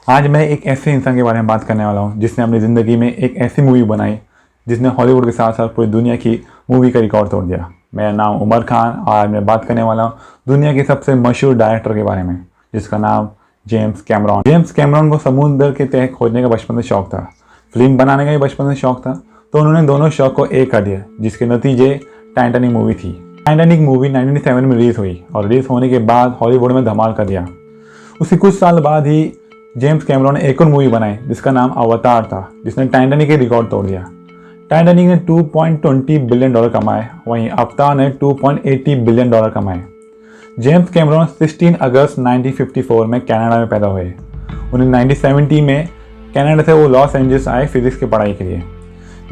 आज मैं एक ऐसे इंसान के बारे में बात करने वाला हूँ जिसने अपनी ज़िंदगी में एक ऐसी मूवी बनाई जिसने हॉलीवुड के साथ साथ पूरी दुनिया की मूवी का रिकॉर्ड तोड़ दिया। मेरा नाम उमर खान और आज मैं बात करने वाला हूँ दुनिया के सबसे मशहूर डायरेक्टर के बारे में जिसका नाम जेम्स कैमरॉन। जेम्स कैमरॉन को समुद्र के तह खोजने का बचपन से शौक था, फिल्म बनाने का भी बचपन से शौक था, तो उन्होंने दोनों शौक को एक कर दिया जिसके नतीजे टाइटैनिक मूवी थी। टाइटैनिक मूवी 1997 में रिलीज़ हुई और रिलीज़ होने के बाद हॉलीवुड में धमाल कर दिया। उसके कुछ साल बाद ही जेम्स कैमरॉन ने एक और मूवी बनाई जिसका नाम अवतार था, जिसने टाइटैनिक के रिकॉर्ड तोड़ दिया। टाइटैनिक ने $2.20 बिलियन कमाए, वहीं अवतार ने $2.80 बिलियन कमाए। जेम्स कैमरॉन 16 अगस्त 1954 में कनाडा में पैदा हुए। उन्हें 1970 में कनाडा से वो लॉस एंजल्स आए फिजिक्स की पढ़ाई के लिए।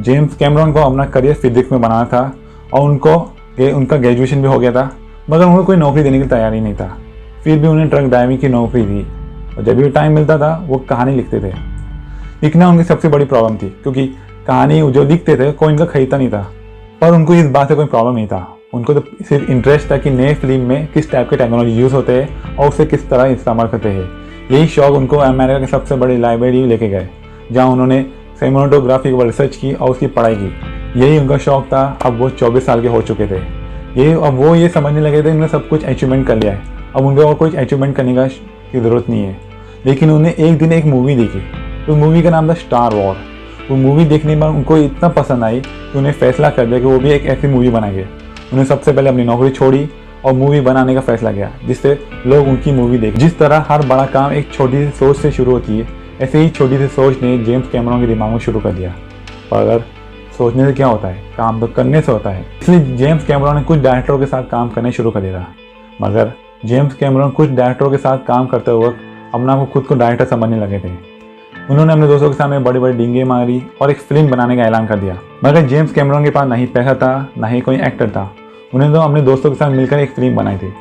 जेम्स कैमरॉन को अपना करियर फिजिक्स में बनाना था और उनका ग्रेजुएशन भी हो गया था, मगर उनको कोई नौकरी देने की तैयारी नहीं था। फिर भी उन्हें ट्रक ड्राइविंग की नौकरी दी और जब भी टाइम मिलता था वो कहानी लिखते थे। लिखना उनकी सबसे बड़ी प्रॉब्लम थी क्योंकि कहानी जो लिखते थे कोई इनका खरीदता नहीं था, पर उनको इस बात से कोई प्रॉब्लम नहीं था। उनको तो सिर्फ इंटरेस्ट था कि नए फिल्म में किस टाइप के टेक्नोलॉजी यूज़ होते हैं और उसे किस तरह इस्तेमाल करते हैं। यही शौक उनको अमेरिका के सबसे बड़ी लाइब्रेरी लेके गए जहाँ उन्होंने सिनेमेटोग्राफी पर रिसर्च की और उसकी पढ़ाई की। यही उनका शौक था। अब वो 24 साल के हो चुके थे। अब वो ये समझने लगे थे इन्होंने सब कुछ अचीवमेंट कर लिया है, अब उनको और कुछ अचीवमेंट करने की ज़रूरत नहीं है। लेकिन उन्हें एक दिन एक मूवी देखी, उस मूवी का नाम था स्टार वॉर। वो मूवी देखने में उनको इतना पसंद आई कि उन्हें फैसला कर दिया कि वो भी एक ऐसी मूवी बनाएंगे। उन्हें सबसे पहले अपनी नौकरी छोड़ी और मूवी बनाने का फैसला किया जिससे लोग उनकी मूवी देखें। जिस तरह हर बड़ा काम एक छोटी सी सोच से शुरू होती है, ऐसे ही छोटी सी सोच ने जेम्स कैमरॉन के दिमाग में शुरू कर दिया। पर अगर सोचने से क्या होता है, काम तो करने से होता है। इसलिए जेम्स कैमरॉन ने कुछ डायरेक्टरों के साथ काम करने शुरू कर दिया। मगर जेम्स कैमरॉन कुछ डायरेक्टरों के साथ काम करते वक्त अपना को खुद को डायरेक्टर समझने लगे थे। उन्होंने अपने दोस्तों के सामने बड़ी बड़ी डींगे मारी और एक फिल्म बनाने का ऐलान कर दिया। मगर जेम्स कैमरॉन के पास ना ही पैसा था, ना ही कोई एक्टर था। उन्होंने तो अपने दोस्तों के साथ मिलकर एक फिल्म बनाई थी।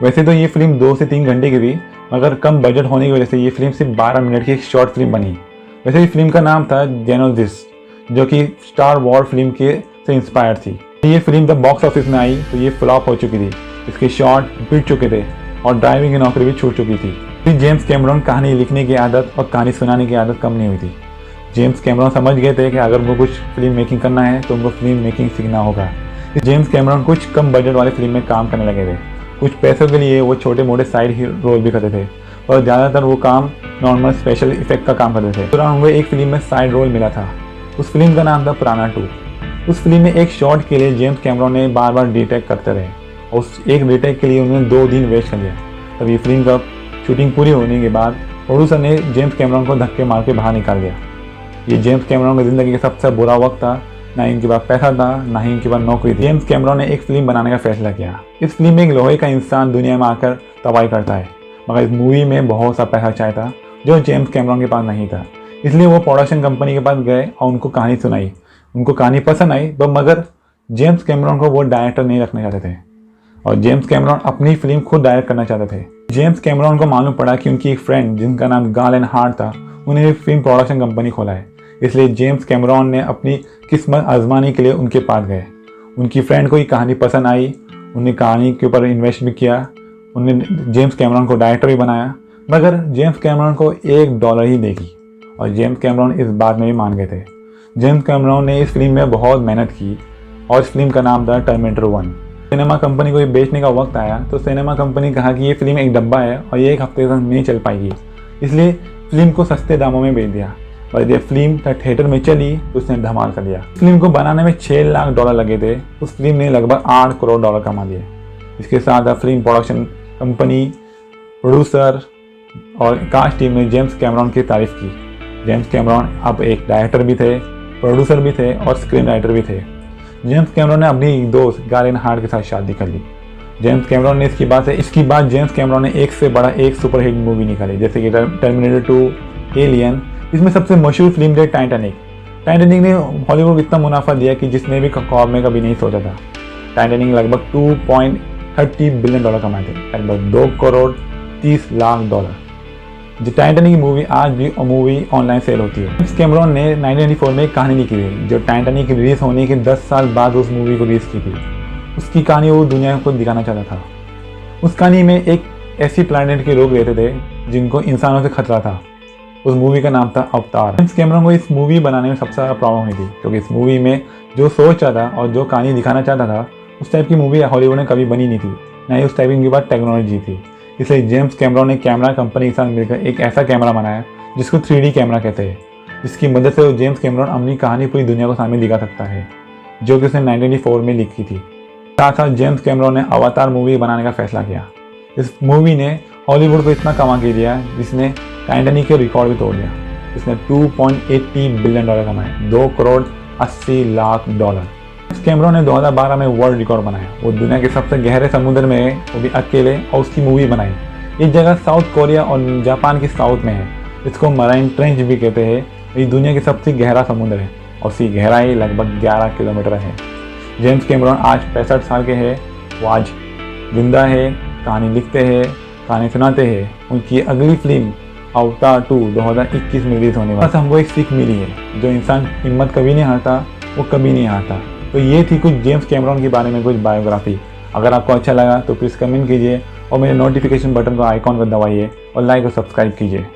वैसे तो ये फिल्म 2 से 3 घंटे की थी, मगर कम बजट होने की वजह से ये फिल्म सिर्फ 12 मिनट की एक शॉर्ट फिल्म बनी। वैसे इस फिल्म का नाम था जेनोसिस, जो कि स्टार वॉर फिल्म से इंस्पायर थी। ये फिल्म जब बॉक्स ऑफिस में आई तो ये फ्लॉप हो चुकी थी। इसके शॉट बिक चुके थे और ड्राइविंग की नौकरी भी छूट चुकी थी। फिर जेम्स कैमरॉन कहानी लिखने की आदत और कहानी सुनाने की आदत कम नहीं हुई थी। जेम्स कैमरॉन समझ गए थे कि अगर उनको कुछ फिल्म मेकिंग करना है तो उनको फिल्म मेकिंग सीखना होगा। जेम्स कैमरॉन कुछ कम बजट वाले फिल्म में काम करने लगे थे। कुछ पैसों के लिए वो छोटे मोटे साइड रोल भी करते थे और ज़्यादातर वो काम नॉर्मल स्पेशल इफेक्ट का काम करते थे। दौरान उनको एक फिल्म में साइड रोल मिला था। उस फिल्म का नाम था पिरान्हा 2। उस फिल्म में एक शॉट के लिए जेम्स कैमरॉन ने बार बार रीटेक करते रहे और उस एक रीटेक के लिए उन्होंने 2 दिन वेस्ट कर लिया। तब ये फिल्म का शूटिंग पूरी होने के बाद प्रोड्यूसर ने जेम्स कैमरॉन को धक्के मार के बाहर निकाल दिया। ये जेम्स कैमरॉन की ज़िंदगी का सबसे बुरा वक्त था। ना ही इनके पास पैसा था, ना ही इनके पास नौकरी थी। जेम्स कैमरॉन ने एक फिल्म बनाने का फैसला किया। इस फिल्म में एक लोहे का इंसान दुनिया में आकर तबाही करता है, मगर इस मूवी में बहुत सा पैसा चाहिए था जो जेम्स कैमरॉन के पास नहीं था। इसलिए वो प्रोडक्शन कंपनी के पास गए और उनको कहानी सुनाई। उनको कहानी पसंद आई, तो मगर जेम्स कैमरॉन को वो डायरेक्टर नहीं रखना चाहते थे और जेम्स कैमरॉन अपनी फिल्म खुद डायरेक्ट करना चाहते थे। जेम्स कैमरॉन को मालूम पड़ा कि उनकी एक फ्रेंड जिनका नाम गालन हार्ट था, उन्हें एक फिल्म प्रोडक्शन कंपनी खोला है। इसलिए जेम्स कैमरॉन ने अपनी किस्मत आजमाने के लिए उनके पास गए। उनकी फ्रेंड को ये कहानी पसंद आई, उन्हें कहानी के ऊपर इन्वेस्ट भी किया। उन्हें जेम्स कैमरॉन को डायरेक्टर भी बनाया, मगर जेम्स कैमरॉन को $1 ही देगी और जेम्स कैमरॉन इस बात में भी मान गए थे। जेम्स कैमरॉन ने इस फिल्म में बहुत मेहनत की और इस फिल्म का नाम था टर्मिनेटर 1। सिनेमा कंपनी को ये बेचने का वक्त आया तो सिनेमा कंपनी कहा कि ये फिल्म एक डब्बा है और ये एक हफ्ते तक नहीं चल पाएगी, इसलिए फिल्म को सस्ते दामों में बेच दिया। और जब फिल्म थिएटर में चली तो उसने धमाल कर दिया। फिल्म को बनाने में $6 लाख लगे थे। उस फिल्म ने लगभग $8 करोड़ कमा लिए। इसके साथ फिल्म प्रोडक्शन कंपनी, प्रोड्यूसर और कास्ट टीम ने जेम्स कैमरॉन की तारीफ की। जेम्स कैमरॉन अब एक डायरेक्टर भी थे, प्रोड्यूसर भी थे और स्क्रीन राइटर भी थे। जेम्स कैमरॉन ने अपनी दोस्त गालन हार्ट के साथ शादी कर ली। जेम्स कैमरॉन ने इसकी बाद जेम्स कैमरॉन ने एक से बड़ा एक सुपरहिट मूवी निकाली, जैसे कि टर्मिनेटर 2, एलियन। इसमें सबसे मशहूर फिल्म थी टाइटैनिक। टाइटैनिक ने हॉलीवुड को इतना मुनाफा दिया कि जिसने भी ख्वाब में कभी नहीं सोचा था। टाइटैनिक लगभग $2.30 बिलियन कमाए थे, लगभग $2.30 जो टाइटैनिक की मूवी आज भी मूवी ऑनलाइन सेल होती है। जेम्स कैमरॉन ने 1994 में एक कहानी लिखी थी जो टाइटैनिक रिलीज होने के 10 साल बाद उस मूवी को रिलीज की थी। उसकी कहानी वो दुनिया को दिखाना चाहता था। उस कहानी में एक ऐसी प्लैनेट के लोग रहते थे जिनको इंसानों से खतरा था। उस मूवी का नाम था अवतार। जेम्स कैमरन को इस मूवी बनाने में सबसे ज़्यादा प्रॉब्लम हुई थी, क्योंकि इस मूवी में जो सोच रहा था और जो कहानी दिखाना चाहता था, उस टाइप की मूवी हॉलीवुड में कभी बनी नहीं थी, ना ही उस टाइप की उनके पास टेक्नोलॉजी थी। इसलिए जेम्स कैमरन ने कैमरा कंपनी के साथ मिलकर एक ऐसा कैमरा बनाया जिसको 3D कैमरा कहते हैं, जिसकी मदद से जेम्स कैमरन अपनी कहानी पूरी दुनिया को सामने दिखा सकता है, जो कि उसने 1994 में लिखी थी। साथ साथ जेम्स कैमरन ने अवतार मूवी बनाने का फैसला किया। इस मूवी ने हॉलीवुड को इतना कमा के दिया जिसने टाइटैनिक के रिकॉर्ड भी तोड़ दिया। इसने $2.80 बिलियन कमाए, $2.80 करोड़। जेम्स कैमरन ने 2012 में वर्ल्ड रिकॉर्ड बनाया। वो दुनिया के सबसे गहरे समुद्र में है, वो भी अकेले, और उसकी मूवी बनाई। ये जगह साउथ कोरिया और जापान के साउथ में है। इसको मराइन ट्रेंच भी कहते हैं। ये दुनिया की सबसे गहरा समुद्र है और उसकी गहराई लगभग 11 किलोमीटर है। जेम्स कैमरन आज 65 साल के हैं। वो आज जिंदा है, कहानी लिखते हैं, कहानी सुनाते हैं। उनकी अगली फिल्म अवतार 2 2021 में रिलीज होने वाली। बस हमको एक सीख मिली है, जो इंसान हिम्मत कभी नहीं हारता, वो कभी नहीं हारता। तो ये थी कुछ जेम्स कैमरन के बारे में कुछ बायोग्राफी। अगर आपको अच्छा लगा तो प्लीज़ कमेंट कीजिए और मेरे नोटिफिकेशन बटन को आइकॉन को दबाइए और लाइक और सब्सक्राइब कीजिए।